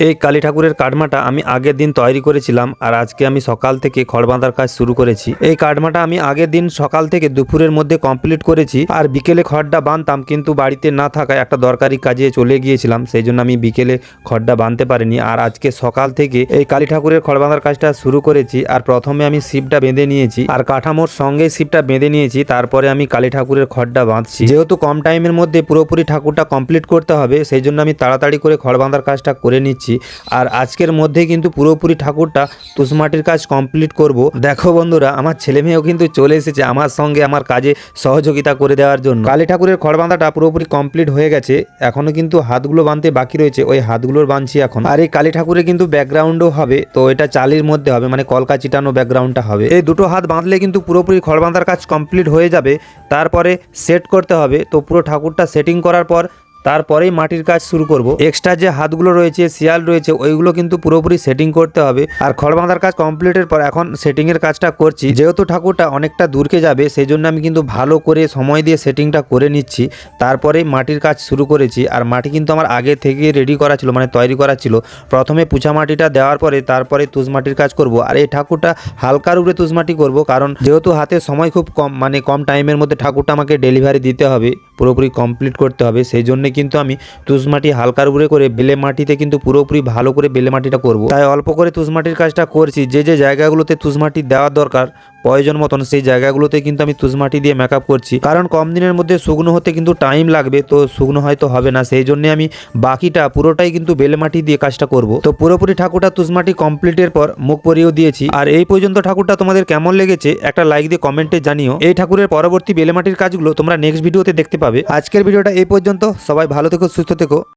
এই কালী ঠাকুরের কাটমাটা আমি আগের দিন তৈরি করেছিলাম আর আজকে আমি সকাল থেকে খড় বাঁধার কাজ শুরু করেছি। এই কাটমাটা আমি আগের দিন সকাল থেকে দুপুরের মধ্যে কমপ্লিট করেছি আর বিকেলে খড়টা বাঁধতাম, কিন্তু বাড়িতে না থাকায় একটা দরকারি কাজে চলে গিয়েছিলাম, সেই জন্য আমি বিকেলে খড়টা বাঁধতে পারিনি। আর আজকে সকাল থেকে এই কালী ঠাকুরের খড় বাঁধার কাজটা শুরু করেছি। আর প্রথমে আমি শিবটা বেঁধে নিয়েছি আর কাঠামোর সঙ্গে শিবটা বেঁধে নিয়েছি, তারপরে আমি কালী ঠাকুরের খড়টা বাঁধছি। যেহেতু কম টাইমের মধ্যে পুরোপুরি ঠাকুরটা কমপ্লিট করতে হবে, সেই জন্য আমি তাড়াতাড়ি করে খড় বাঁধার কাজটা করে নিচ্ছি। আর আজকের মধ্যে কিন্তু পুরোপুরি ঠাকুরটা তুষমাটির কাজ কমপ্লিট করব। দেখো বন্ধুরা, আমার ছেলে মেয়েও কিন্তু চলে এসেছে আমার সঙ্গে আমার কাজে সহযোগিতা করে দেওয়ার জন্য। কালী ঠাকুরের খড় বাঁধাটা পুরোপুরি কমপ্লিট হয়ে গেছে, এখনো কিন্তু হাতগুলো বাঁধতে বাকি রয়েছে, ওই হাতগুলোর বাঁধছি এখন। আর এই কালী ঠাকুরের কিন্তু ব্যাকগ্রাউন্ডও হবে, তো এটা চালির মধ্যে হবে, মানে কলকা চিটানো ব্যাকগ্রাউন্ডটা হবে। এই দুটো হাত বাঁধলে কিন্তু পুরোপুরি খড় বাঁধার কাজ কমপ্লিট হয়ে যাবে। তারপরে সেট করতে হবে, তো পুরো ঠাকুরটা সেটিং করার পর তারপরেই মাটির কাজ শুরু করব। এক্সট্রা যে হাতগুলো রয়েছে, শিয়াল রয়েছে, ওইগুলো কিন্তু পুরোপুরি সেটিং করতে হবে। আর খড় বাঁধার কাজ কমপ্লিটের পর এখন সেটিংয়ের কাজটা করছি। যেহেতু ঠাকুরটা অনেকটা দূরকে যাবে, সেই জন্য আমি কিন্তু ভালো করে সময় দিয়ে সেটিংটা করে নিচ্ছি, তারপরেই মাটির কাজ শুরু করেছি। আর মাটি কিন্তু আমার আগে থেকে রেডি করা ছিল, মানে তৈরি করা ছিল। প্রথমে পুছা মাটিটা দেওয়ার পরে তারপরে তুষ মাটির কাজ করব। আর এই ঠাকুরটা হালকার উপরে তুষ মাটি করবো, কারণ যেহেতু হাতে সময় খুব কম, মানে কম টাইমের মধ্যে ঠাকুরটা আমাকে ডেলিভারি দিতে হবে, পুরোপুরি কমপ্লিট করতে হবে, সেই জন্য কিন্তু আমি তুষমাটি হালকার উপরে করে বেলে মাটিতে কিন্তু পুরোপুরি ভালো করে বেলে মাটিটা করব। তাই অল্প করে তুষমাটির কাজটা করছি। যে যে জায়গাগুলোতে তুষমাটি দেওয়ার দরকার প্রয়োজন মতন, সেই জায়গাগুলোতে কিন্তু আমি তুষমাটি দিয়ে মেকআপ করছি, কারণ কম দিনের মধ্যে শুকনো হতে কিন্তু টাইম লাগবে, তো শুকনো হয়তো হবে না, সেই জন্য আমি বাকিটা পুরোটাই কিন্তু বেলে মাটি দিয়ে কাজটা করব। তো পুরোপুরি ঠাকুরটা তুষমাটি কমপ্লিটের পর মুখ পরিয়েও দিয়েছি। আর এই পর্যন্ত ঠাকুরটা তোমাদের কেমন লেগেছে একটা লাইক দিয়ে কমেন্টে জানিও। এই ঠাকুরের পরবর্তী বেলে মাটির কাজগুলো তোমরা নেক্সট ভিডিওতে দেখতে পাবে। আজকের ভিডিওটা এই পর্যন্ত, সবাই ভালো থেকো, সুস্থ থেকো।